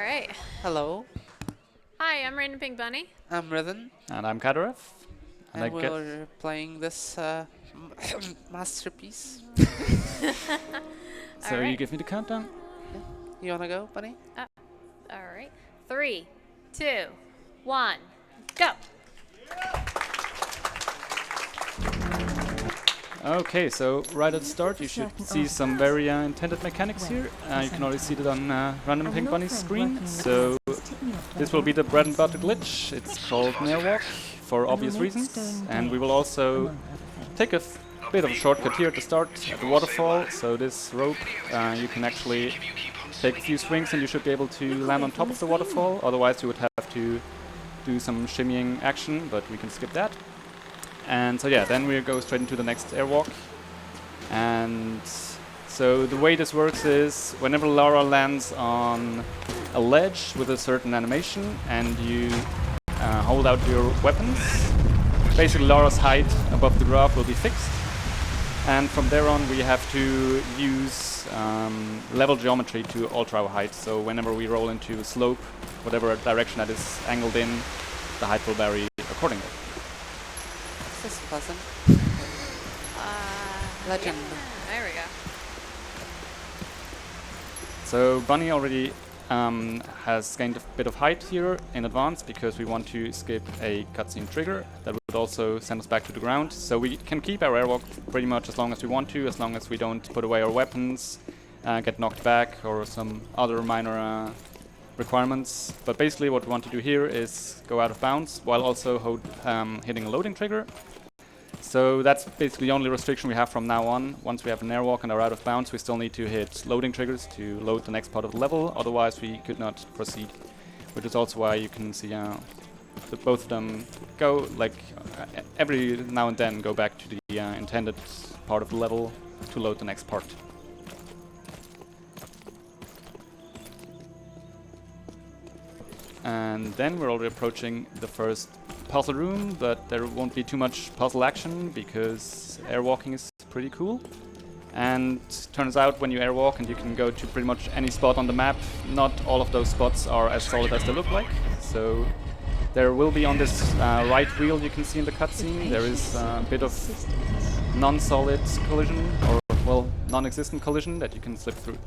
right. Hello, Hi, I'm RandomPinkBunny. I'm Rhythm, And I'm Kadaref. and we're playing this masterpiece. So you give me the countdown? Yeah. You wanna go, Bunny? All right. 3, 2, 1, go. Okay, so right at the start you should see some very intended mechanics here. You can already see it on RandomPinkBunny's screen. So this will be the bread and butter glitch. It's called Nairwalk for obvious reasons. And we will also take a bit of a shortcut here at the start at the waterfall. So this rope, you can actually take a few swings and you should be able to land on top of the waterfall. Otherwise you would have to do some shimmying action, but we can skip that. And so yeah, then we go straight into the next airwalk. And so the way this works is whenever Lara lands on a ledge with a certain animation and you hold out your weapons, basically Lara's height above the graph will be fixed. And from there on we have to use level geometry to alter our height. So whenever we roll into a slope, whatever direction that is angled in, the height will vary accordingly. This is pleasant. Legend. Yeah, there we go. So Bunny already has gained a bit of height here in advance because we want to skip a cutscene trigger that would also send us back to the ground. So we can keep our airwalk pretty much as long as we want to, as long as we don't put away our weapons, get knocked back, or some other minor requirements. But basically what we want to do here is go out of bounds while also hitting a loading trigger. So that's basically the only restriction we have from now on. Once we have an airwalk and are out of bounds, we still need to hit loading triggers to load the next part of the level. Otherwise we could not proceed, which is also why you can see that both of them go, like every now and then, go back to the intended part of the level to load the next part. And then we're already approaching the first puzzle room, but there won't be too much puzzle action because airwalking is pretty cool. And turns out when you airwalk and you can go to pretty much any spot on the map, not all of those spots are as solid as they look like. So there will be on this right wheel you can see in the cutscene, there is a bit of non-solid collision, or well, non-existent collision that you can slip through.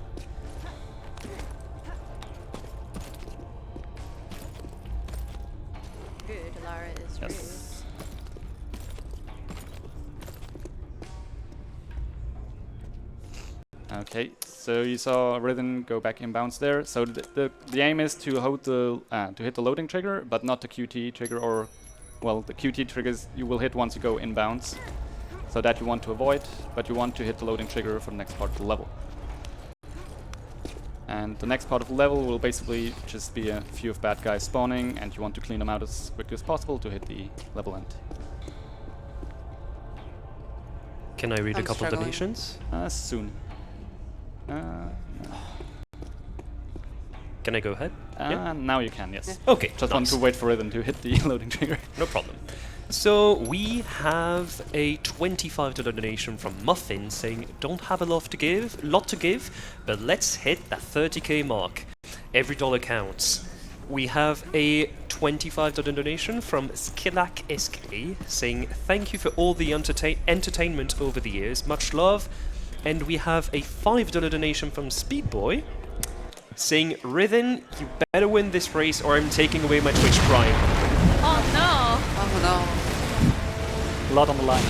Yes. Okay, so you saw Rhythm go back inbounds there. So the aim is to hold the to hit the loading trigger, but not the QTE trigger, or well, the QTE triggers you will hit once you go inbounds. So that you want to avoid, but you want to hit the loading trigger for the next part of the level. And the next part of the level will basically just be a few of bad guys spawning, and you want to clean them out as quickly as possible to hit the level end. Can I read a couple of donations? Soon. Can I go ahead? Yeah? Now you can, yes. Yeah. Okay, just want to wait for Rhythm to hit the loading trigger. No problem. So we have a $25 donation from Muffin saying, "Don't have a lot to give, but let's hit that 30k mark. Every dollar counts." We have a $25 donation from Skilak SK saying, "Thank you for all the entertainment over the years. Much love." And we have a $5 donation from Speedboy saying, "Rhythm, you better win this race or I'm taking away my Twitch Prime." Oh no! Oh no. A lot on the line.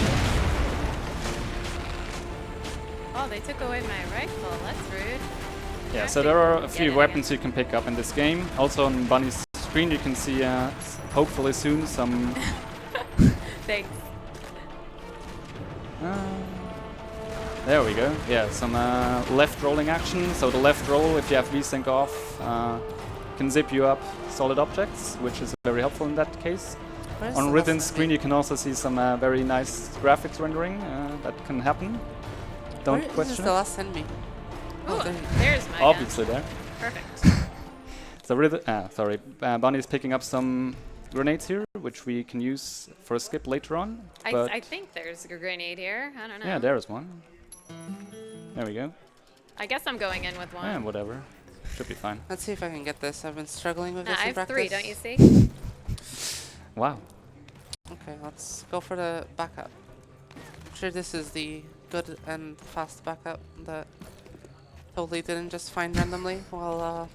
Oh, they took away my rifle. That's rude. Yeah, so there are a few weapons you can pick up in this game. Also on Bunny's screen you can see, hopefully soon, some... Thanks. There we go. Yeah, some left rolling action. So the left roll, if you have VSync off, can zip you up solid objects, which is very helpful in that case. On Rhythm's screen you can also see some very nice graphics rendering that can happen. Don't question it. The last enemy. Oh, there's my obviously gun. there. Perfect. So Bunny is picking up some grenades here, which we can use for a skip later on. I think there's a grenade here. I don't know. Yeah, there's one. There we go. I guess I'm going in with one. Yeah, whatever. Should be fine. Let's see if I can get this. I've been struggling with Nah, this I in have practice. 3, don't you see? Wow. Okay, let's go for the backup. I'm sure this is the good and fast backup that totally didn't just find randomly while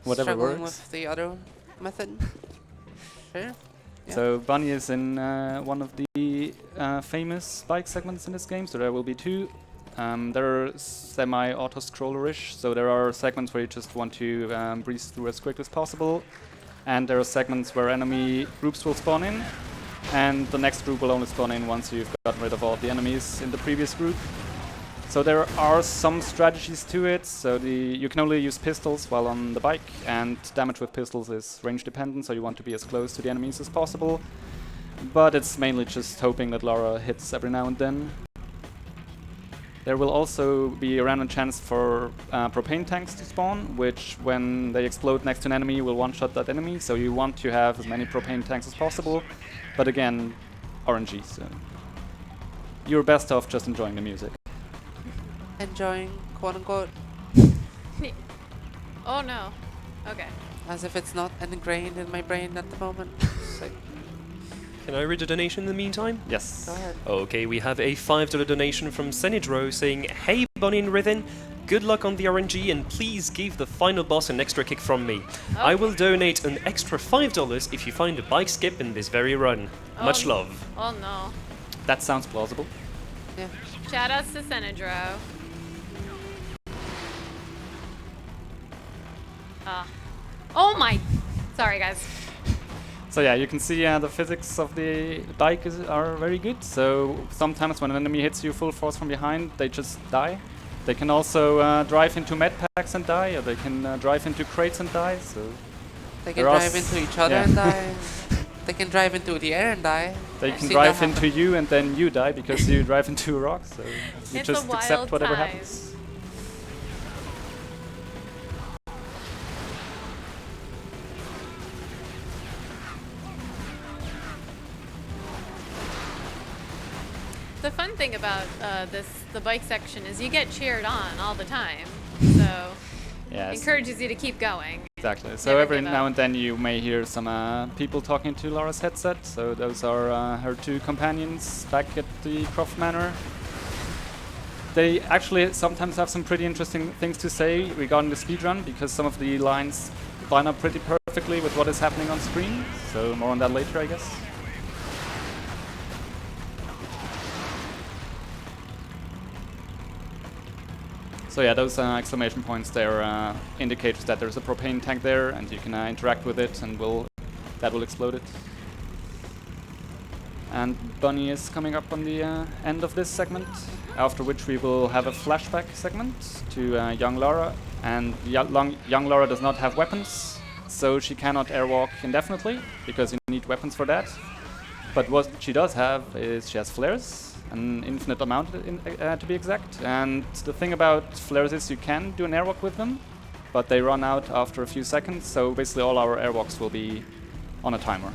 Whatever struggling works. with the other method. Sure. Yeah. So Bunny is in one of the famous bike segments in this game, so there will be 2. They're semi-auto-scrollerish, so there are segments where you just want to breeze through as quick as possible, and there are segments where enemy groups will spawn in, and the next group will only spawn in once you've gotten rid of all the enemies in the previous group. So there are some strategies to it, so you can only use pistols while on the bike, and damage with pistols is range dependent, so you want to be as close to the enemies as possible. But it's mainly just hoping that Lara hits every now and then. There will also be a random chance for propane tanks to spawn, which when they explode next to an enemy will one-shot that enemy, so you want to have as many propane tanks as possible, but again, RNG, so you're best off just enjoying the music. Enjoying, quote unquote, Oh no. Okay. as if it's not ingrained in my brain at the moment. It's like, Can I read a donation in the meantime? Yes. go ahead. Okay, we have a $5 donation from Senidro saying, "Hey Bunny and Rhythm, good luck on the RNG and please give the final boss an extra kick from me. I will donate an extra $5 if you find a bike skip in this very run. Much love." Oh no. That sounds plausible. Yeah. Shoutouts to Senedro. Oh my. Sorry guys. So yeah, you can see the physics of the bike are very good. So sometimes when an enemy hits you full force from behind, they just die. They can also drive into med packs and die, or they can drive into crates and die. So They can there are drive into each other yeah. and die. They can drive into the air and die. they I've can seen that drive happen. into you and then you die because you drive into a rock. So you It's a just wild accept whatever time. happens. The fun thing about the bike section is you get cheered on all the time, so Yes. encourages you to keep going. Exactly. So Never every give now up. and then you may hear some people talking to Lara's headset. So those are her 2 companions back at the Croft Manor. They actually sometimes have some pretty interesting things to say regarding the speedrun, because some of the lines line up pretty perfectly with what is happening on screen. So more on that later, I guess. So yeah, those exclamation points there indicators that there's a propane tank there, and you can interact with it, and that will explode it. And Bunny is coming up on the end of this segment, after which we will have a flashback segment to young Lara. And young Lara does not have weapons, so she cannot airwalk indefinitely, because you need weapons for that. But what she does have is she has flares, an infinite amount to be exact. And the thing about flares is you can do an airwalk with them, but they run out after a few seconds, so basically all our airwalks will be on a timer.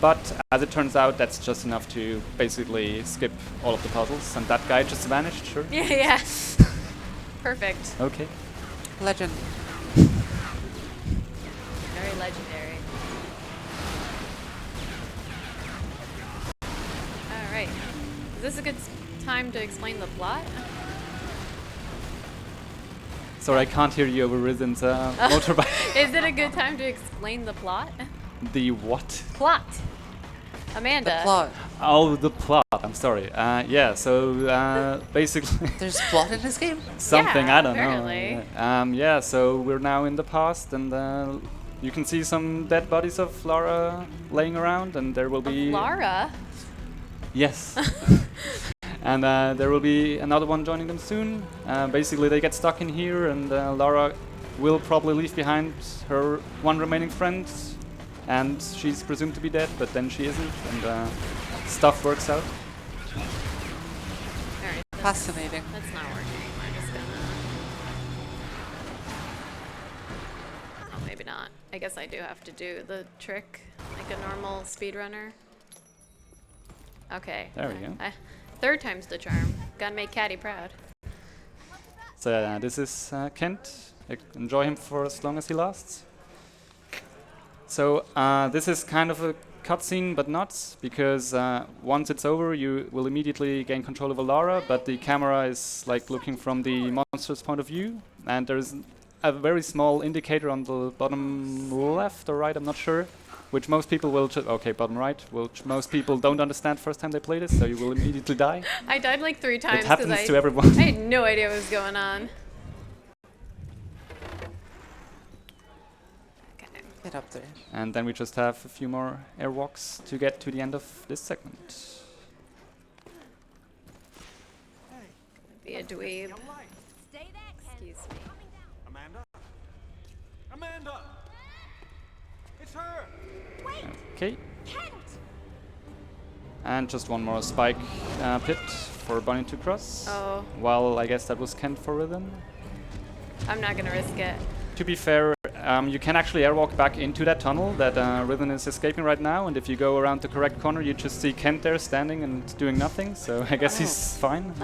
But as it turns out, that's just enough to basically skip all of the puzzles, and that guy just vanished, sure. Yeah, yeah. Perfect. Okay. Legend. Very legendary. All right. Is this a good time to explain the plot? Sorry, I can't hear you over Rizen's motorbike. Is it a good time to explain the plot? The what? Plot. Amanda. The plot. Oh, the plot. I'm sorry. Yeah, so basically There's plot in this game? something, Yeah, I don't apparently. know. Yeah, so we're now in the past, and you can see some dead bodies of Lara laying around, and there will be... Lara. Yes. And there will be another one joining them soon. Basically, they get stuck in here, and Lara will probably leave behind her one remaining friend, and she's presumed to be dead, but then she isn't, and stuff works out. All right. Fascinating. That's not working. We're just gonna. Oh, maybe not. I guess I do have to do the trick like a normal speedrunner. Okay. There we go. Third time's the charm. Gotta make Caddy proud. So this is Kent enjoy him for as long as he lasts. So this is kind of a cutscene, but not, because once it's over, you will immediately gain control of Lara, but the camera is like looking from the monster's point of view, and there's a very small indicator on the bottom left or right, I'm not sure, which most people will, okay, bottom right, which most people don't understand first time they play this, so you will immediately die. I died like 3 times It happens because to everyone. I had no idea what was going on. Okay. Get up there. And then we just have a few more airwalks to get to the end of this segment. Be a dweeb. Excuse me. Amanda! It's her! Okay. And just one more spike pit for Bunny to cross. Oh, Well, I guess that was Kent for Rhythm. I'm not gonna risk it. To be fair, you can actually airwalk back into that tunnel that Rhythm is escaping right now, and if you go around the correct corner, you just see Kent there standing and doing nothing, so I guess he's fine.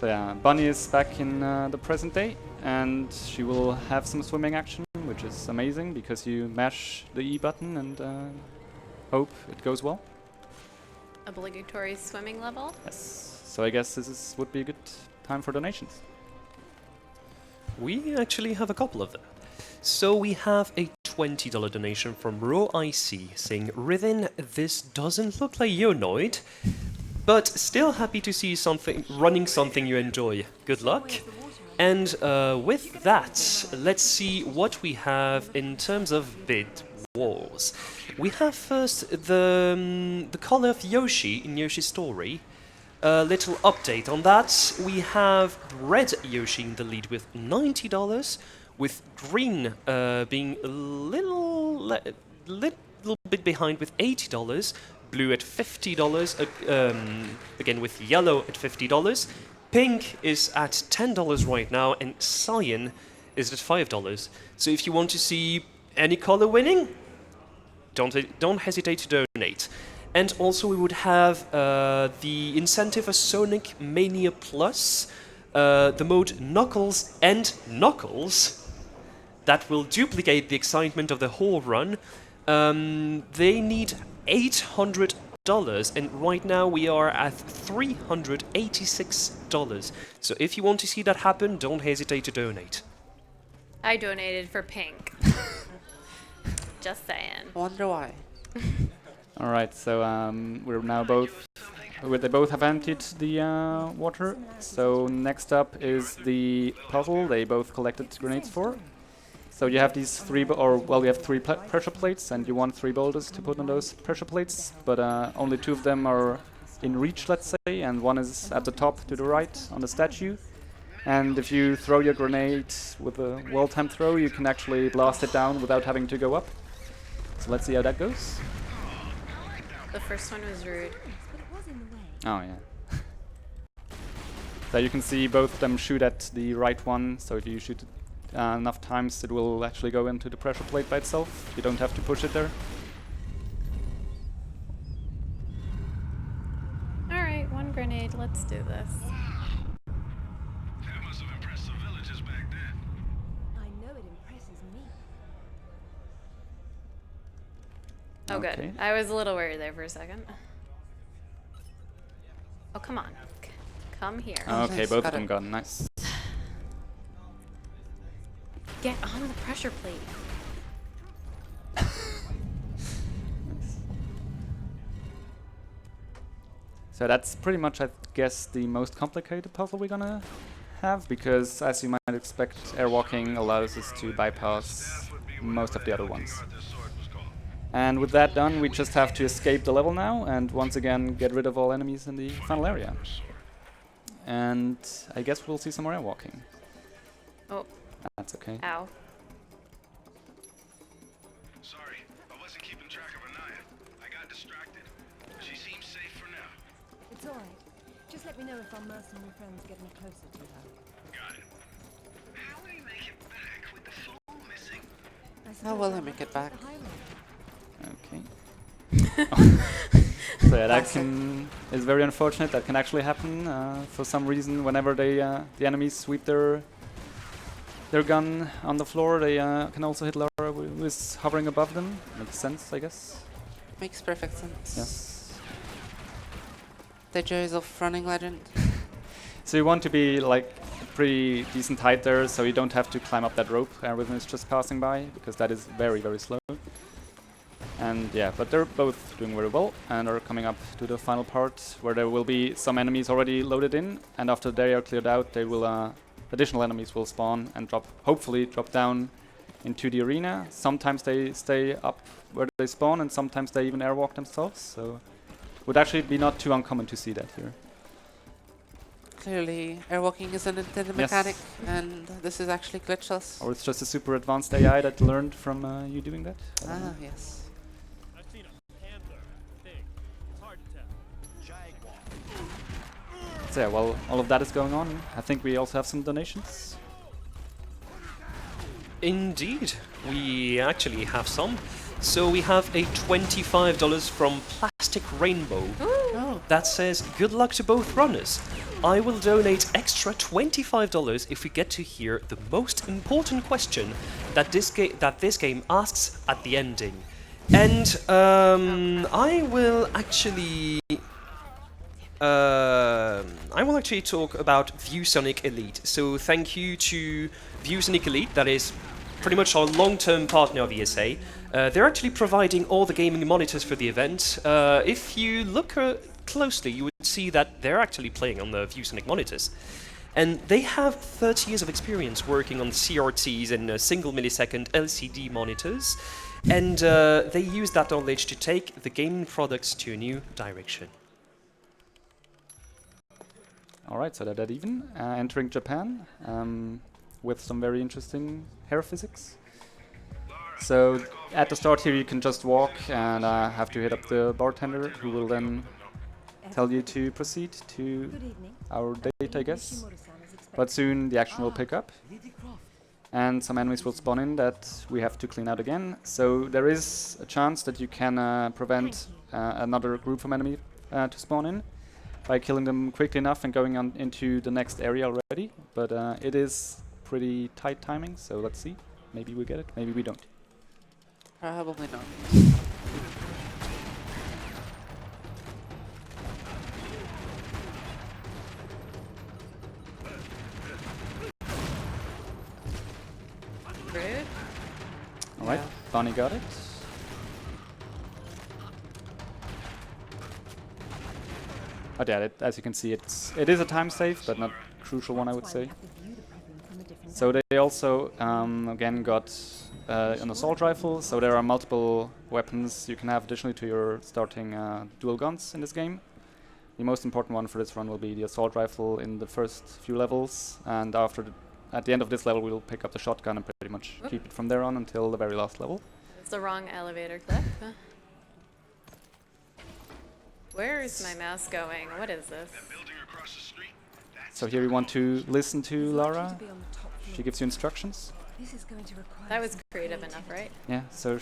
So yeah, Bunny is back in the present day, and she will have some swimming action, which is amazing, because you mash the E button and hope it goes well. Obligatory swimming level. Yes. So I guess would be a good time for donations. We actually have a couple of them. So we have a $20 donation from Raw IC saying, Rithin, this doesn't look like Ionoid, but still happy to see running something you enjoy. Good luck. And with that, let's see what we have in terms of bid wars. We have first the color of Yoshi in Yoshi's Story. A little update on that. We have red Yoshi in the lead with $90, with green being a little bit behind with $80, blue at $50, again with yellow at $50. Pink is at $10 right now, and cyan is at $5. So if you want to see any color winning, don't hesitate to donate. And also we would have the incentive for Sonic Mania Plus, the mode Knuckles and Knuckles, that will duplicate the excitement of the whole run. They need $800, and right now we are at $386. So if you want to see that happen, don't hesitate to donate. I donated for pink. Just saying. Wonder why. All right, so we're now they both have emptied the water. So next up is the puzzle they both collected grenades for. So you have these you have three pressure plates, and you want 3 boulders to put on those pressure plates, but only 2 of them are in reach, let's say, and one is at the top to the right on the statue. And if you throw your grenade with a well-timed throw, you can actually blast it down without having to go up. So let's see how that goes. The first one was rude. Oh yeah. So you can see both of them shoot at the right one, so if you shoot it enough times, it will actually go into the pressure plate by itself. You don't have to push it there. Alright, 1 grenade, let's do this. That must have impressed some villagers back then. I know it impresses me. Oh Okay. good. I was a little worried there for a second. Oh, come on. Come here. Okay, nice, both got of them it. got nice. Get on the pressure plate. So that's pretty much, I guess, the most complicated puzzle we're gonna have, because as you might expect, airwalking allows us to bypass most of the other ones. And with that done, we just have to escape the level now, and once again get rid of all enemies in the final area. And I guess we'll see some more airwalking. Oh, That's okay. ow. Sorry, I wasn't keeping track of Anaya. I got distracted. She seems safe for now. It's alright. Just let me know if our mercenary friends get any closer to her. Got it. How will you make it back with the phone missing? How will I make it back? Okay. So yeah, that is very unfortunate. That can actually happen for some reason whenever the enemies sweep their their gun on the floor, they can also hit Lara who is hovering above them. Makes sense, I guess. Makes perfect sense. Yes. The joys of running Legend. So you want to be like pretty decent height there, so you don't have to climb up that rope. Everything is just passing by, because that is very, very slow. And yeah, but they're both doing very well and are coming up to the final part where there will be some enemies already loaded in, and after they are cleared out, they will additional enemies will spawn and hopefully drop down into the arena. Sometimes they stay up where they spawn, and sometimes they even airwalk themselves. So would actually be not too uncommon to see that here. Clearly, airwalking is an intended mechanic, and this is actually glitchless. Or it's just a super advanced AI that learned from you doing that. I don't know. Yes. I've seen a panther. Big. It's hard to tell. Jaguar. So yeah, while all of that is going on, I think we also have some donations. Indeed, we actually have some. So we have a $25 from Plastic Rainbow Oh. that says, "Good luck to both runners. I will donate extra $25 if we get to hear the most important question that this game asks at the ending." And I will actually talk about ViewSonic Elite. So thank you to ViewSonic Elite, that is pretty much our long-term partner of ESA. They're actually providing all the gaming monitors for the event. If you look closely, you would see that they're actually playing on the ViewSonic monitors. And they have 30 years of experience working on CRTs and single millisecond LCD monitors. And they use that knowledge to take the gaming products to a new direction. Alright, so they're dead even. Entering Japan with some very interesting hair physics. So at the start here you can just walk and have to hit up the bartender, who will then tell you to proceed to Good evening. our date, I guess. Shimura-san is expected. But soon the action will pick up, and some enemies will spawn in that we have to clean out again. So there is a chance that you can prevent another group of enemy to spawn in by killing them quickly enough and going on into the next area already. But it is pretty tight timing, so let's see. Maybe we get it, maybe we don't. Probably not. Rude. Alright, Yeah. Bunny got it. But yeah, as you can see, it is a time save, but not a crucial one, I would say. So they also again got an assault rifle, so there are multiple weapons you can have additionally to your starting dual guns in this game. The most important one for this run will be the assault rifle in the first few levels, and at the end of this level we'll pick up the shotgun and pretty much keep it from there on until the very last level. It's the wrong elevator clip. Where is my mouse going? What is this? Building across the street. That's So here you want to listen to Lara. She gives you instructions. This is going to require That was some creative enough, right? Yeah, so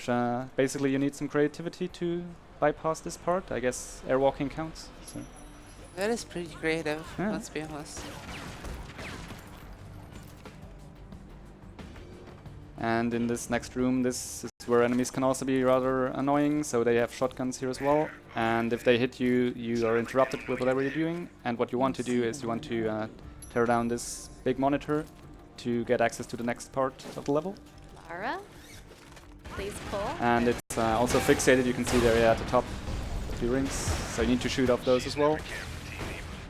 basically you need some creativity to bypass this part. I guess airwalking counts. So. That is pretty creative, Yeah. let's be honest. And in this next room, this is where enemies can also be rather annoying, so they have shotguns here as well. And if they hit you, you are interrupted with whatever you're doing. And what you want to do is you want to tear down this big monitor to get access to the next part of the level. Lara, please pull. And it's also fixated, you can see there at the top, the 2 rings. So you need to shoot off those as well.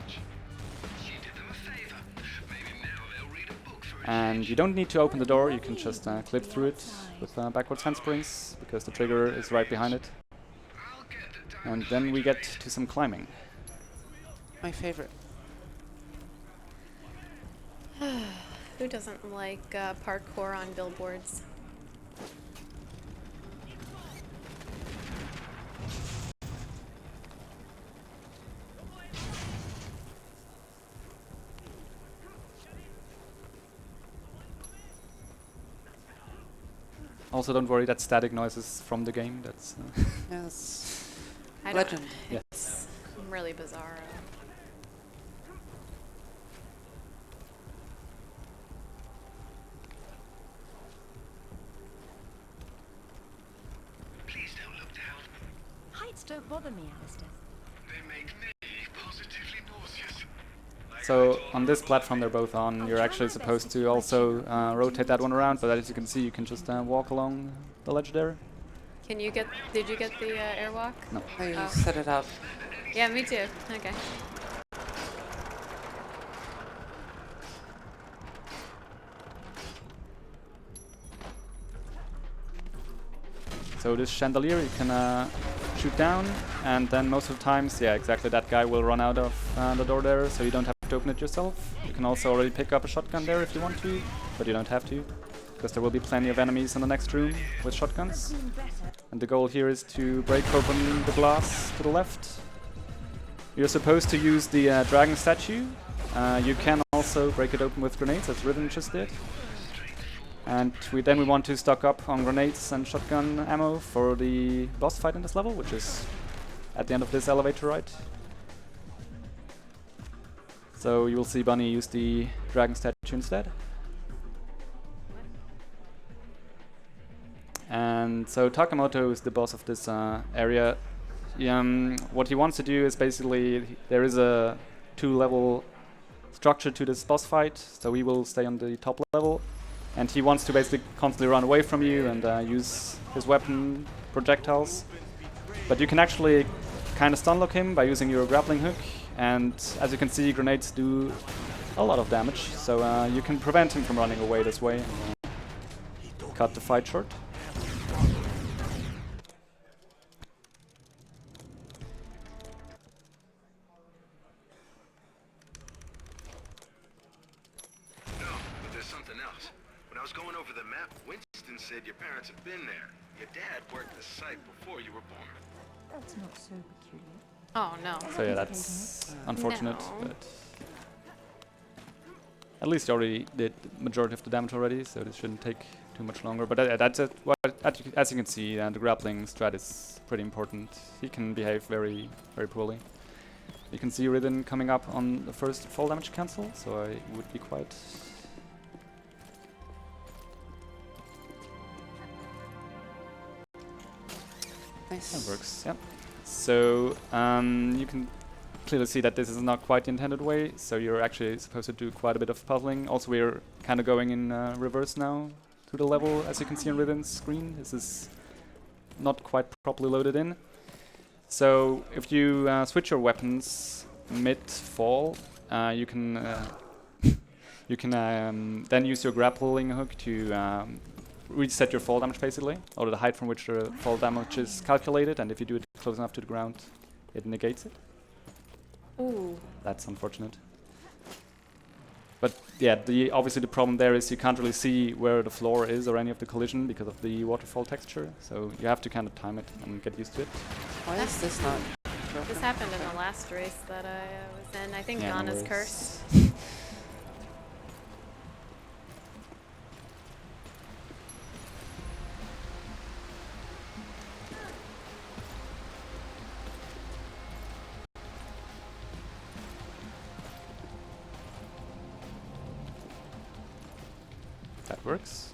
She did them a favor. Maybe now they'll read a book for And you don't need to open the door, you can just clip through it with backwards handsprings, because the trigger is right behind it. I'll get the And then we get to some climbing. My favorite. Who doesn't like parkour on billboards? Also, don't worry, that's static noises from the game. That's Yes. I don't- Legend. It's really bizarre. Shots don't bother me, Alistair. They make me positively nauseous. So on this platform they're both on, you're actually supposed to also rotate that one around, but as you can see, you can just walk along the ledge there. Can you get? Did you get the airwalk? No. I Oh. set it up. Yeah, me too. Okay. So this chandelier you can shoot down, and then most of the times, yeah, exactly, that guy will run out of the door there, so you don't have to open it yourself. You can also already pick up a shotgun there if you want to, but you don't have to, because there will be plenty of enemies in the next room with shotguns. And the goal here is to break open the glass to the left. You're supposed to use the dragon statue. You can also break it open with grenades, as Riven just did. And then we want to stock up on grenades and shotgun ammo for the boss fight in this level, which is at the end of this elevator ride. So you will see Bunny use the dragon statue instead. And so Takamoto is the boss of this area. What he wants to do is basically, there is a 2-level structure to this boss fight, so he will stay on the top level. And he wants to basically constantly run away from you and use his weapon projectiles. But you can actually kind of stun lock him by using your grappling hook. And as you can see, grenades do a lot of damage. So you can prevent him from running away this way. Cut the fight short. I was going over the map, Winston said your parents have been there. Your dad worked the site before you were born. That's not so peculiar. Oh no. So yeah, that's unfortunate, No. but at least you already did the majority of the damage already, so this shouldn't take too much longer. But that's it. As you can see, the grappling strat is pretty important. He can behave very, very poorly. You can see Ridden coming up on the first fall damage cancel, so I would be quite... Nice. That works, yep. So you can clearly see that this is not quite the intended way, so you're actually supposed to do quite a bit of puzzling. Also, we're kind of going in reverse now to the level, as you can see on Ridden's screen. This is not quite properly loaded in. So if you switch your weapons mid-fall, you can then use your grappling hook to reset your fall damage basically, or the height from which the fall damage is calculated, and if you do it close enough to the ground, it negates it. Ooh. That's unfortunate. But yeah, obviously the problem there is you can't really see where the floor is or any of the collision because of the waterfall texture, so you have to kind of time it and get used to it. Why is this not broken? This happened in the last race that I was in. I think Yeah, no Ghana's worries. curse. That works.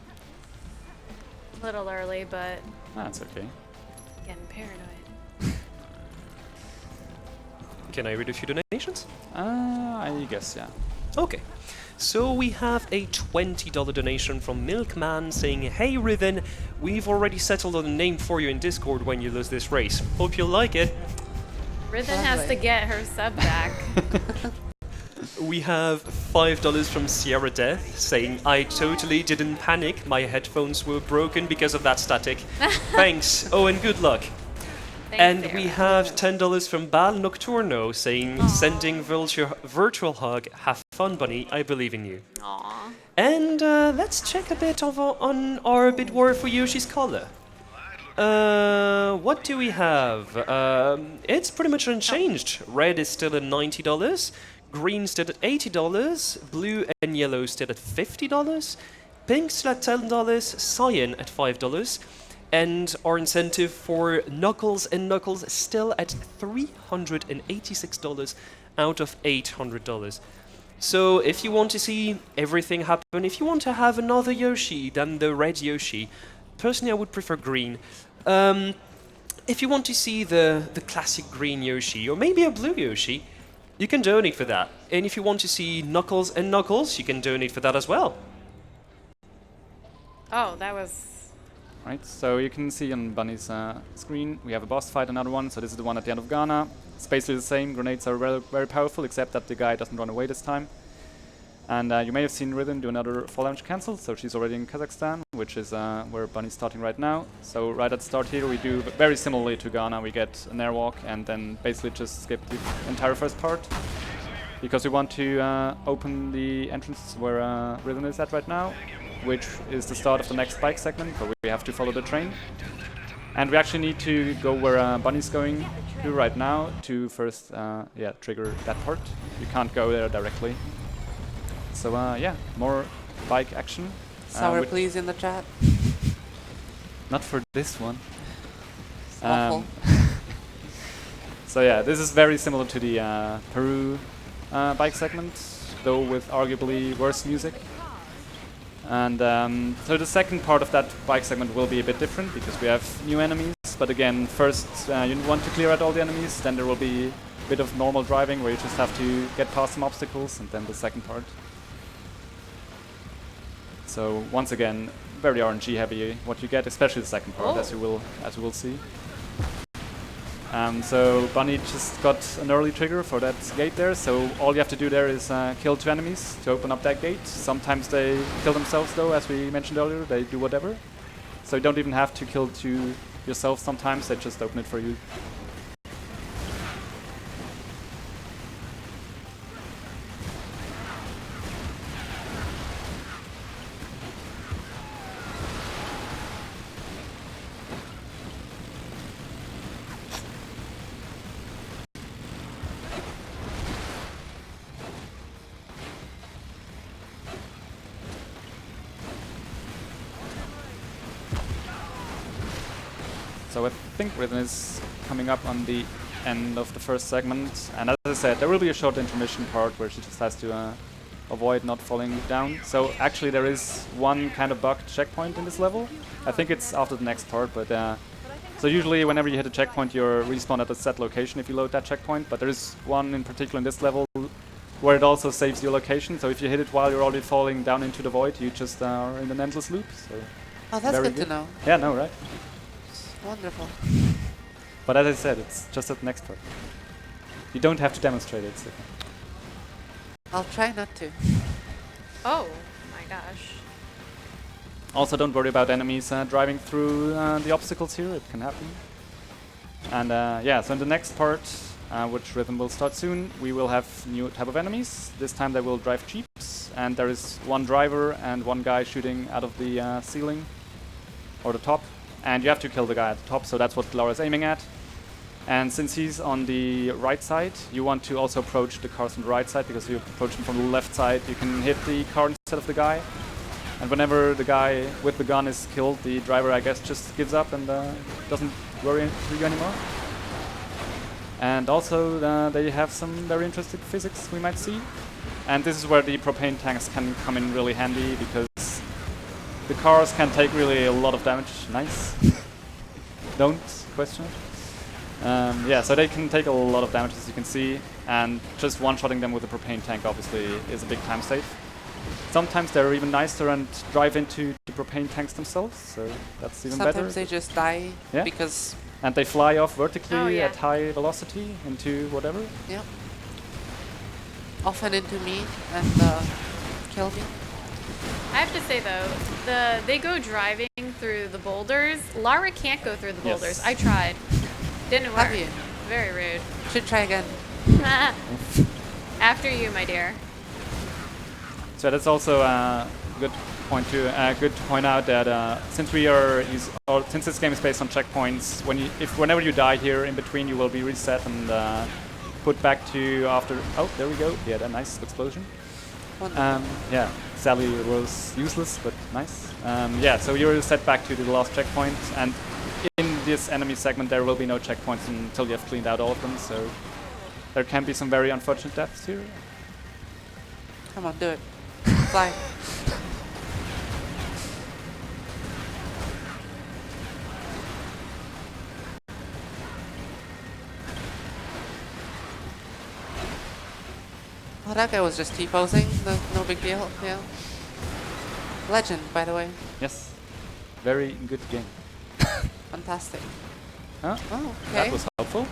A little early, but That's okay. getting paranoid. Can I read a few donations? I guess, yeah. Okay. So we have a $20 donation from Milkman saying, "Hey Riven, we've already settled on a name for you in Discord when you lose this race. Hope you like it." Rithen has to get her sub back. We have $5 from Sierra Death saying, "I totally didn't panic. My headphones were broken because of that static. Thanks. Oh, and good luck." Thanks, And Sarah. we have $10 from Bal Nocturno saying, "Sending virtual hug. Have fun, Bunny. I believe in you." Aw. And let's check a bit on our bid war for Yoshi's color. What do we have? It's pretty much unchanged. Red is still at $90. Green still at $80. Blue and yellow still at $50. Pink still at $10. Cyan at $5. And our incentive for Knuckles and Knuckles still at $386 out of $800. So if you want to see everything happen, if you want to have another Yoshi than the red Yoshi, personally I would prefer green. if you want to see the classic green Yoshi, or maybe a blue Yoshi, you can donate for that. And if you want to see Knuckles and Knuckles, you can donate for that as well. Oh, that was... Right, so you can see on Bunny's screen, we have a boss fight, another one. So this is the one at the end of Ghana. It's basically the same. Grenades are very, very powerful, except that the guy doesn't run away this time. And you may have seen Rhythm do another fall damage cancel, so she's already in Kazakhstan, which is where Bunny's starting right now. So right at the start here, we do very similarly to Ghana. We get an airwalk and then basically just skip the entire first part, because we want to open the entrance where Rhythm is at right now, which is the start of the next bike segment, where we have to follow the train. And we actually need to go where Bunny's going to right now to first trigger that part. You can't go there directly. So yeah, more bike action. Sour please in the chat. Not for this one. Awful. So yeah, this is very similar to the Peru bike segment, though with arguably worse music. And so the second part of that bike segment will be a bit different, because we have new enemies. But again, first you want to clear out all the enemies, then there will be a bit of normal driving where you just have to get past some obstacles, and then the second part. So once again, very RNG heavy what you get, especially the second part, as you will see. So Bunny just got an early trigger for that gate there, so all you have to do there is kill 2 enemies to open up that gate. Sometimes they kill themselves though, as we mentioned earlier, they do whatever. So you don't even have to kill 2 yourself sometimes, they just open it for you. So I think Rhythm is coming up on the end of the first segment, and as I said, there will be a short intermission part where she just has to avoid not falling down. So actually there is one kind of bugged checkpoint in this level. I think it's after the next part, but so usually whenever you hit a checkpoint you're respawned at a set location if you load that checkpoint, but there is one in particular in this level where it also saves your location, so if you hit it while you're already falling down into the void, you just are in an endless loop. So Oh, that's good to know. Yeah, no, right? Wonderful. But as I said, it's just at the next part. You don't have to demonstrate it. So. I'll try not to. Oh my gosh. Also, don't worry about enemies driving through the obstacles here. It can happen. And yeah, so in the next part, which Rhythm will start soon, we will have new type of enemies. This time they will drive jeeps, and there is one driver and one guy shooting out of the ceiling or the top. And you have to kill the guy at the top, so that's what Laura's aiming at. And since he's on the right side, you want to also approach the cars on the right side, because if you approach him from the left side, you can hit the car instead of the guy. And whenever the guy with the gun is killed, the driver, I guess, just gives up and doesn't worry you anymore. And also, they have some very interesting physics we might see. And this is where the propane tanks can come in really handy, because the cars can take really a lot of damage. Nice. Don't question it. Yeah, so they can take a lot of damage, as you can see, and just one-shotting them with a propane tank obviously is a big time save. Sometimes they're even nicer and drive into the propane tanks themselves, so that's even better. Sometimes they just die because... And they fly off vertically at high velocity into whatever. Yep. Often into me and kill me. I have to say though, they go driving through the boulders. Lara can't go through the boulders. I tried. Didn't work. Have you? Very rude. Should try again. After you, my dear. So that's also a good point to point out that since since this game is based on checkpoints, whenever you die here in between, you will be reset and put back to after. Oh, there we go. Yeah, that nice explosion. Yeah, Sally was useless, but nice. Yeah, so you're set back to the last checkpoint, and in this enemy segment there will be no checkpoints until you have cleaned out all of them, so there can be some very unfortunate deaths here. Come on, do it. Fly. That guy was just T-posing, no big deal, yeah. Legend, by the way. Yes. Very good game. Fantastic. Huh? Oh, okay. That was helpful.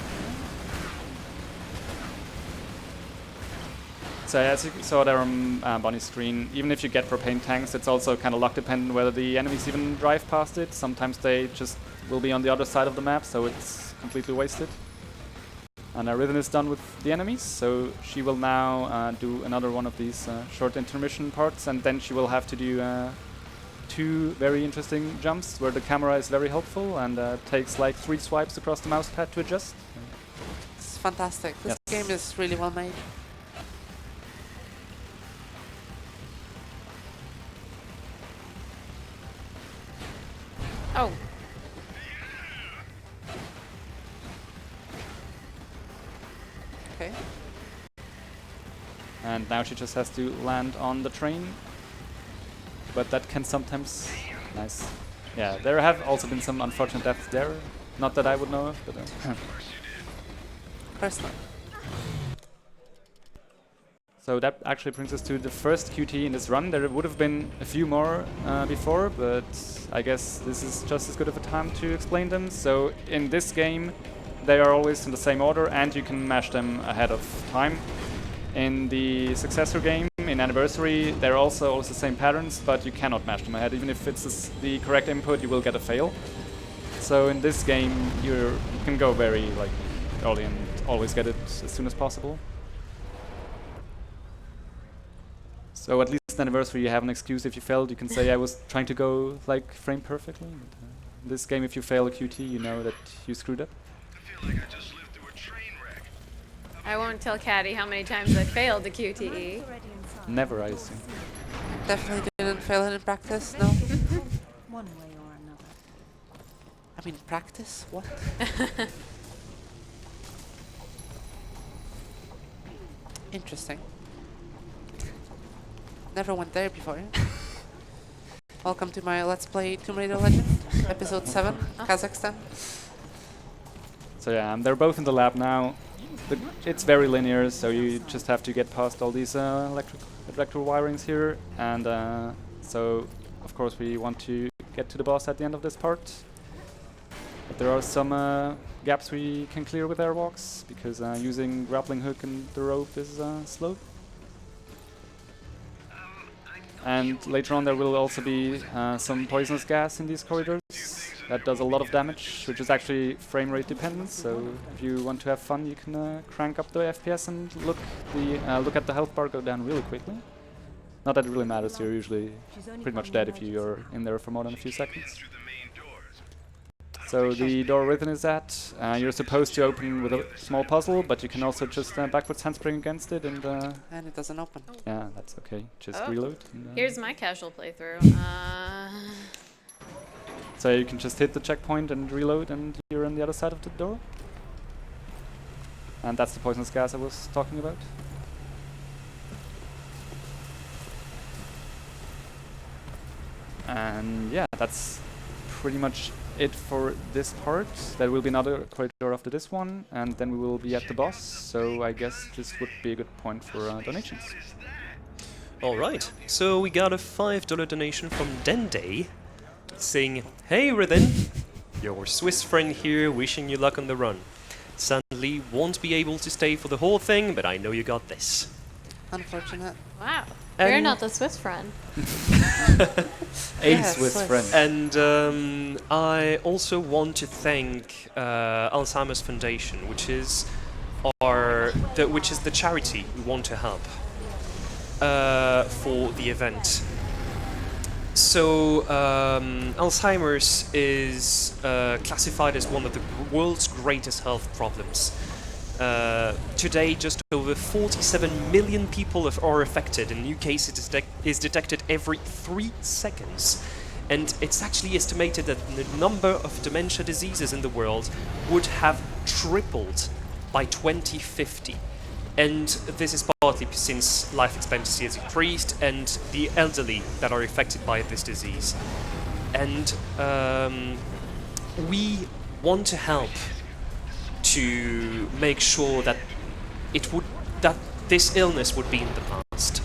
So as you saw there on Bonnie's screen, even if you get propane tanks, it's also kind of luck dependent whether the enemies even drive past it. Sometimes they just will be on the other side of the map, so it's completely wasted. And Rhythm is done with the enemies, so she will now do another one of these short intermission parts, and then she will have to do 2 very interesting jumps where the camera is very helpful and takes like 3 swipes across the mouse pad to adjust. It's fantastic. This Yes. game is really well made. Oh, Okay. And now she just has to land on the train. But that can sometimes... Nice. Yeah, there have also been some unfortunate deaths there. Not that I would know of, but... Personally. So that actually brings us to the first QT in this run. There would have been a few more before, but I guess this is just as good of a time to explain them. So in this game, they are always in the same order, and you can mash them ahead of time. In the successor game, in Anniversary, they're also always the same patterns, but you cannot mash them ahead. Even if it's the correct input, you will get a fail. So in this game, you can go very early and always get it as soon as possible. So at least in Anniversary, you have an excuse if you failed. You can say, I was trying to go frame perfectly. But, in this game, if you fail a QT, you know that you screwed up. I feel like I just lived through a train wreck. I won't tell Caddy how many times I failed the QTE. Never, I assume. Definitely didn't fail it in practice, no? One way or another. I mean, practice? What? Interesting. Never went there before. Welcome to my Let's Play Tomb Raider Legend, episode 7, Kazakhstan. So yeah, they're both in the lab now. It's very linear, so you just have to get past all these electrical wirings here. And so, of course, we want to get to the boss at the end of this part. But there are some gaps we can clear with airwalks, because using grappling hook and the rope is slow. And later on there will also be some poisonous gas in these corridors. That does a lot of damage, which is actually frame rate dependent, so if you want to have fun you can crank up the FPS and look at the health bar go down really quickly. Not that it really matters, you're usually pretty much dead if you're in there for more than a few seconds. So the door Rhythm is at, you're supposed to open with a small puzzle, but you can also just backwards handspring against it and And it doesn't open. yeah, that's okay. Just Oh. reload. And, Here's my casual playthrough. so you can just hit the checkpoint and reload and you're on the other side of the door. And that's the poisonous gas I was talking about. And yeah, that's pretty much it for this part. There will be another corridor after this one, and then we will be at the boss. So I guess this would be a good point for donations. Alright, so we got a $5 donation from Dende saying, "Hey Rhythm, your Swiss friend here wishing you luck on the run. Sadly won't be able to stay for the whole thing, but I know you got this." Unfortunate. Wow. And- You're not the Swiss friend. A Yeah, Swiss Swiss. friend. And I also want to thank Alzheimer's Foundation, which is the charity we want to help for the event. So Alzheimer's is classified as one of the world's greatest health problems. Today, just over 47 million people are affected. In new cases, is detected every 3 seconds. And it's actually estimated that the number of dementia diseases in the world would have tripled by 2050. And this is partly since life expectancy has increased and the elderly that are affected by this disease. And we want to help to make sure that this illness would be in the past.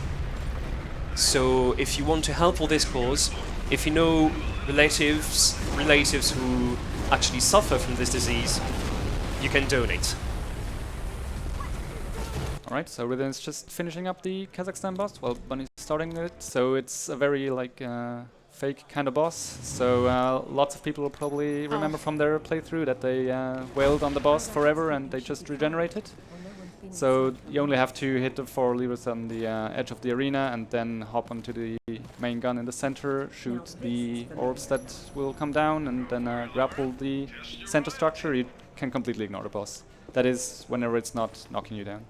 So if you want to help for this cause, if you know relatives who actually suffer from this disease, you can donate. Alright, so Rhythm is just finishing up the Kazakhstan boss. Well, Bunny's starting it, so it's a very like fake kind of boss. So lots of people will probably remember from their playthrough that they wailed on the boss forever and they just regenerated. So you only have to hit the 4 levers on the edge of the arena and then hop onto the main gun in the center, shoot the orbs that will come down, and then grapple the center structure. You can completely ignore the boss. That is whenever it's not knocking you down.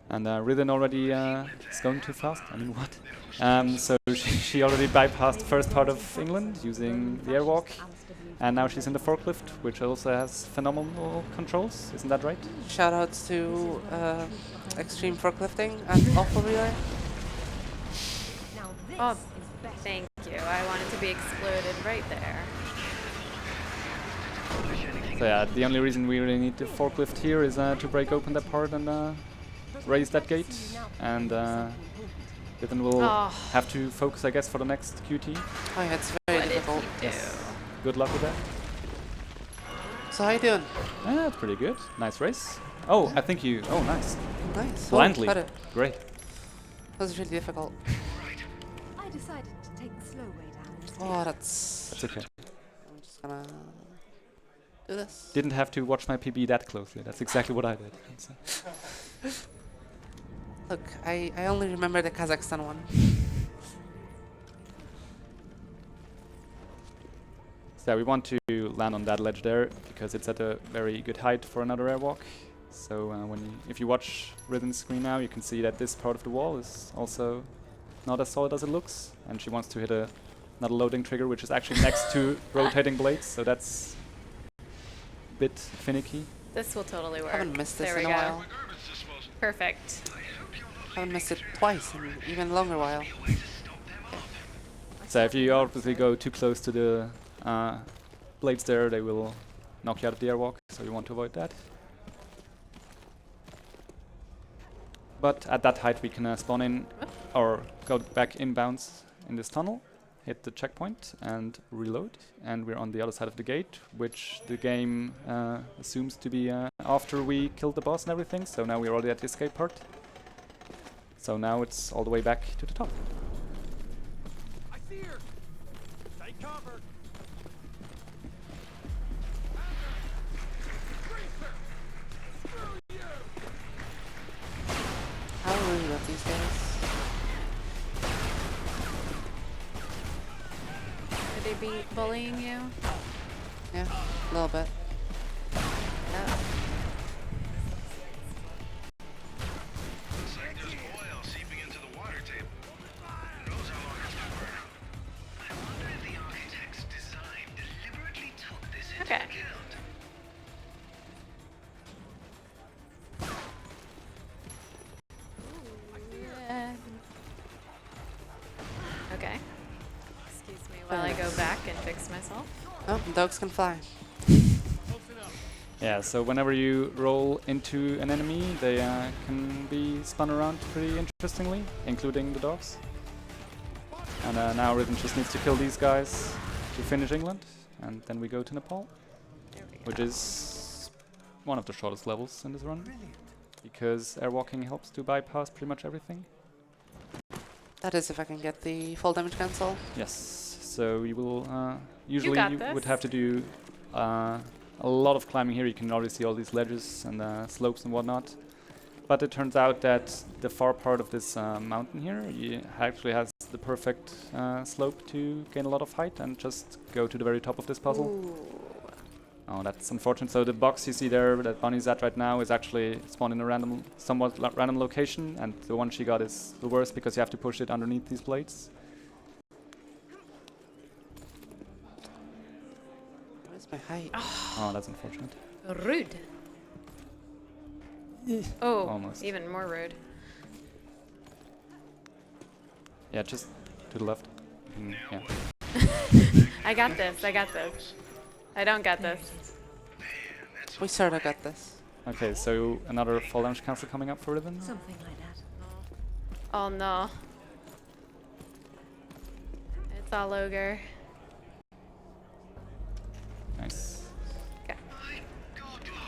And Rhythm already is going too fast. I mean, what? So she already bypassed the first part of England using the airwalk. And now she's in the forklift, which also has phenomenal controls. Isn't that right? Shoutouts to Extreme Forklifting and Awful Relay. Oh, thank you. I wanted to be exploded right there. So yeah, the only reason we really need the forklift here is to break open that part and raise that gate. And then we'll have to focus, I guess, for the next QT. Oh yeah, it's very difficult. Yes. Good luck with that. So how you doing? That's pretty good. Nice race. Oh, I think you... Oh, nice. Nice. Blindly. Better. Great. That was really difficult. I decided to take the slow way down instead. Oh, that's okay. I'm just gonna do this. Didn't have to watch my PB that closely. That's exactly what I did. Look, I only remember the Kazakhstan one. So we want to land on that ledge there because it's at a very good height for another airwalk. So if you watch Rhythm's screen now, you can see that this part of the wall is also not as solid as it looks, and she wants to hit another loading trigger, which is actually next to rotating blades. So that's a bit finicky. This will totally work. I haven't missed this there in we a go. while. Perfect. I haven't missed it twice in an even longer while. So if you obviously go too close to the blades there, they will knock you out of the airwalk, so you want to avoid that. But at that height we can spawn in or go back inbounds in this tunnel, hit the checkpoint and reload, and we're on the other side of the gate, which the game assumes to be after we killed the boss and everything. So now we're already at the escape part. So now it's all the way back to the top. I see her. Take cover. How are we with these days? Could they be bullying you? Yeah, a little bit. No. Looks like there's oil seeping into the water table. Who knows how long it's been burning? I wonder if the architect's design deliberately took this into Okay. account. Okay. Excuse me while I go back and fix myself. Oh, dogs can fly. Yeah, so whenever you roll into an enemy, they can be spun around pretty interestingly, including the dogs. And now Rhythm just needs to kill these guys to finish England, and then we go to Nepal, which is one of the shortest levels in this run, because airwalking helps to bypass pretty much everything. That is if I can get the full damage cancel. Yes, so you will usually got you this. would have to do a lot of climbing here. You can already see all these ledges and slopes and whatnot. But it turns out that the far part of this mountain here actually has the perfect slope to gain a lot of height and just go to the very top of this puzzle. Ooh. Oh, that's unfortunate. So the box you see there that Bunny's at right now is actually spawned in a somewhat random location, and the one she got is the worst because you have to push it underneath these blades. Where's my height? Oh, that's unfortunate. Rude. Oh, Almost. even more rude. Yeah, just to the left. Yeah. I got this. I got this. I don't got this. We sorta got this. Okay, so another fall damage cancel coming up for Riven. Something like that. Oh no. It's all ogre. Nice. Okay.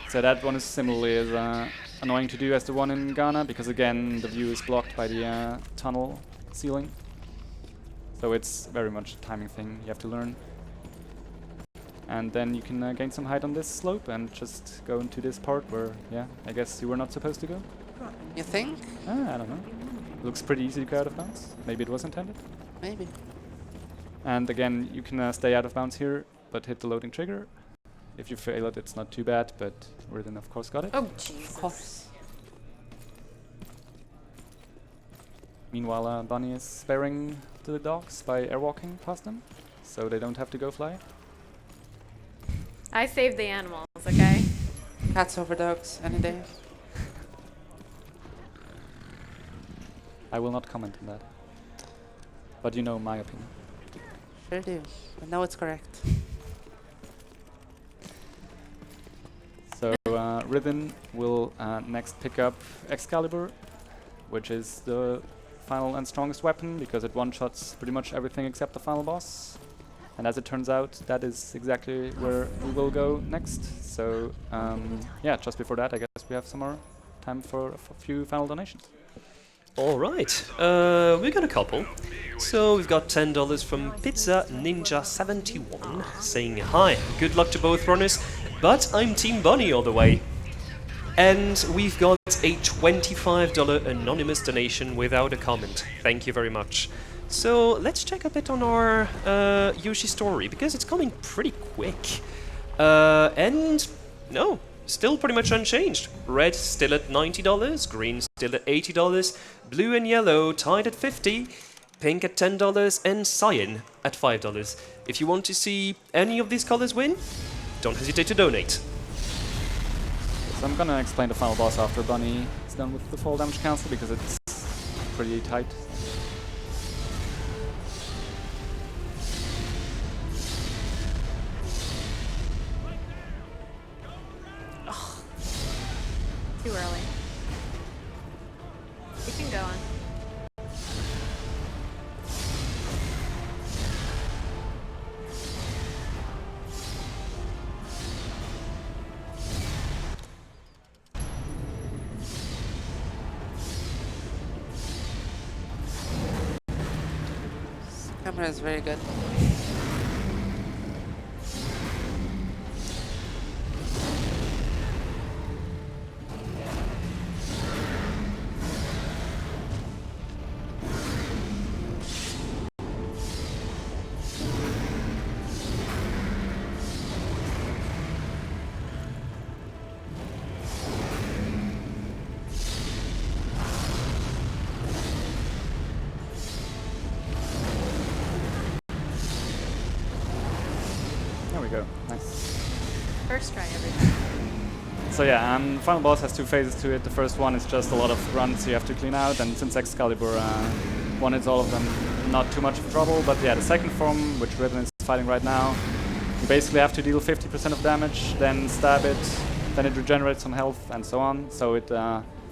So that one is similarly as annoying to do as the one in Ghana, because again the view is blocked by the tunnel ceiling. So it's very much a timing thing you have to learn. And then you can gain some height on this slope and just go into this part where, yeah, I guess you were not supposed to go. You think? I don't know. Looks pretty easy to go out of bounds. Maybe it was intended. Maybe. And again, you can stay out of bounds here, but hit the loading trigger. If you fail it, it's not too bad, but Riven of course got it. Oh Jesus. Of course. Meanwhile, Bunny is sparing the dogs by airwalking past them, so they don't have to go fly. I saved the animals, okay? Cats over dogs any day. I will not comment on that. But you know my opinion. Sure do. I know it's correct. So Riven will next pick up Excalibur, which is the final and strongest weapon because it one-shots pretty much everything except the final boss. And as it turns out, that is exactly where we will go next. So yeah, just before that, I guess we have some more time for a few final donations. All right, we got a couple. So we've got $10 from Pizza Ninja 71 saying hi. Good luck to both runners, but I'm Team Bunny all the way. And we've got a $25 anonymous donation without a comment. Thank you very much. So let's check a bit on our Yoshi story because it's coming pretty quick. And no. Still pretty much unchanged. Red still at $90, green still at $80, blue and yellow tied at $50, pink at $10, and cyan at $5. If you want to see any of these colors win, don't hesitate to donate. So I'm gonna explain the final boss after Bunny is done with the fall damage cancel because it's pretty tight. Too early. You can go on. Camera is very good. There we go. Nice. First try everything. So yeah, final boss has two phases to it. The first one is just a lot of runs you have to clean out, and since Excalibur one hits all of them, not too much of trouble. But yeah, the second form, which Riven is fighting right now, you basically have to deal 50% of damage, then stab it, then it regenerates some health, and so on. So it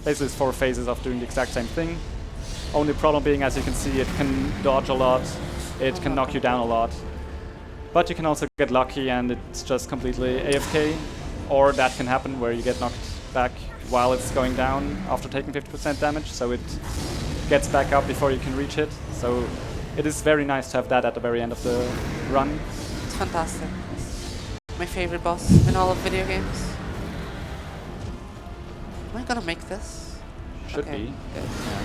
basically is 4 phases of doing the exact same thing. Only problem being, as you can see, it can dodge a lot, it can knock you down a lot. But you can also get lucky and it's just completely AFK, or that can happen where you get knocked back while it's going down after taking 50% damage, so it gets back up before you can reach it. So it is very nice to have that at the very end of the run. It's fantastic. My favorite boss in all of video games. Am I gonna make this? Should Okay, be. good. Yeah.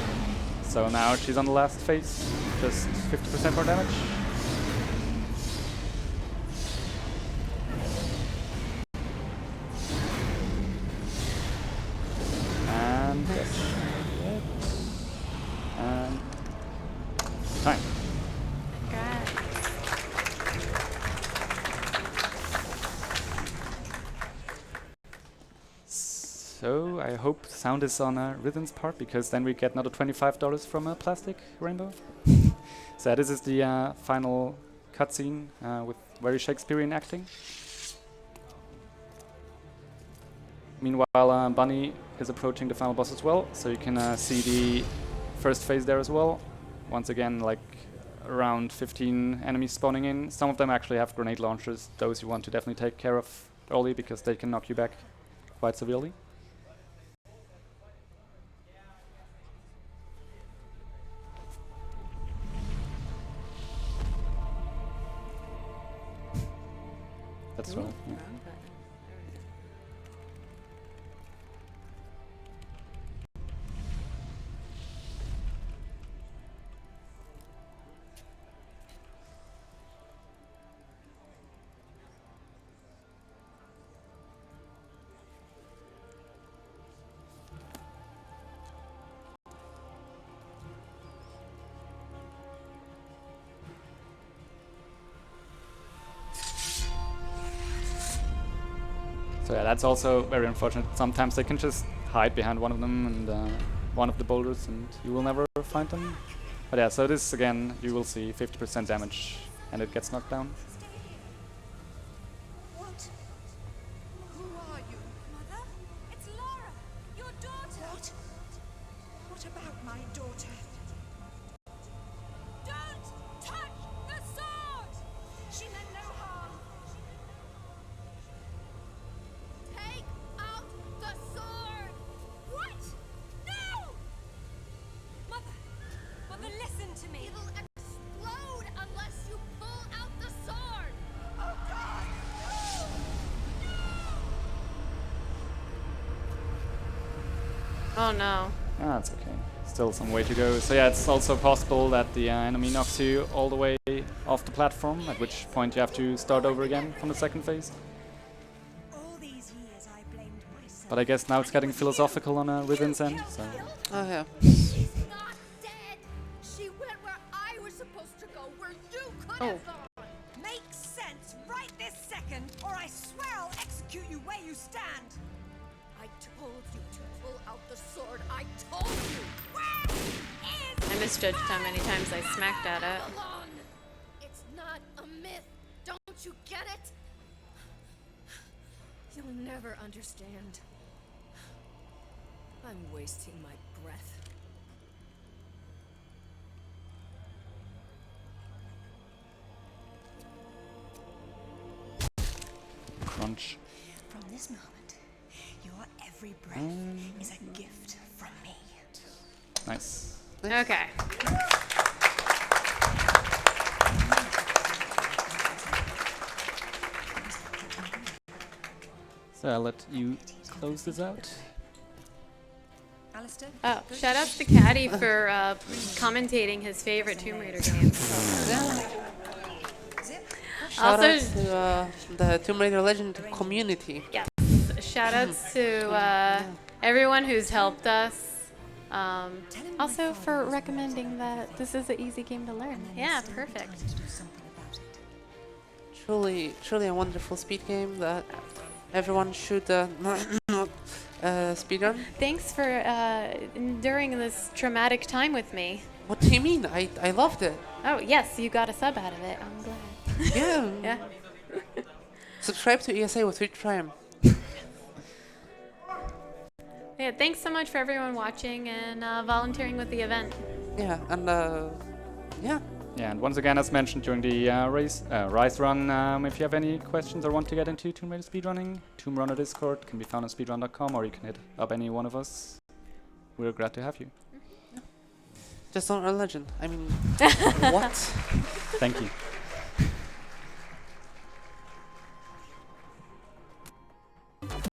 So now she's on the last phase, just 50% more damage. And that's it. And time. Congrats. So I hope sound is on Rhythm's part, because then we get another $25 from a plastic rainbow. So this is the final cutscene with very Shakespearean acting. Meanwhile, Bunny is approaching the final boss as well, so you can see the first phase there as well. Once again, like around 15 enemies spawning in. Some of them actually have grenade launchers. Those you want to definitely take care of early because they can knock you back quite severely. That's right. Yeah. So yeah, that's also very unfortunate. Sometimes they can just hide behind one of them and one of the boulders and you will never find them. But yeah, so this again, you will see 50% damage and it gets knocked down. What? Who are you? Mother? It's Lara, your daughter. What? What about my daughter? Don't touch the sword! She meant no harm. Take out the sword! What? No! Mother, listen to me. It'll explode unless you pull out the sword. Oh God! No! Oh no. Ah, that's okay. Still some way to go. So yeah, it's also possible that the enemy knocks you all the way off the platform, at which point you have to start over again from the second phase. All these years I blamed myself. But I guess now it's getting philosophical on Riven's end, so... Oh yeah. She's not dead. She went where I was supposed to go, where you could have gone. Makes sense right this second, or I swear I'll execute you where you stand. I told you to pull out the sword. I told you. Where is I misjudged how many times I smacked at it. Babylon? It's not a myth. Don't you get it? You'll never understand. I'm wasting my breath. Crunch. From this moment, your every breath is a gift from me. Nice. Okay. So I'll let you close this out. Alistair? Oh, shout out to Caddy for commentating his favorite Tomb Raider game. Shout Also, out to the Tomb Raider Legend community. yes, shout outs to everyone who's helped us. Also for recommending that this is an easy game to learn. Yeah, perfect. Truly a wonderful speed game that everyone should speedrun. Thanks for enduring this traumatic time with me. What do you mean? I loved it. Oh, yes, you got a sub out of it. I'm glad. Yeah. Yeah. Subscribe to ESA with Twitch Prime. Yeah, thanks so much for everyone watching and volunteering with the event. Yeah, and yeah. Yeah, and once again, as mentioned during the Rise run, if you have any questions or want to get into Tomb Raider speedrunning, Tomb Runner Discord can be found on speedrun.com, or you can hit up any one of us. We're glad to have you. Just don't run Legend. I mean, what? Thank you.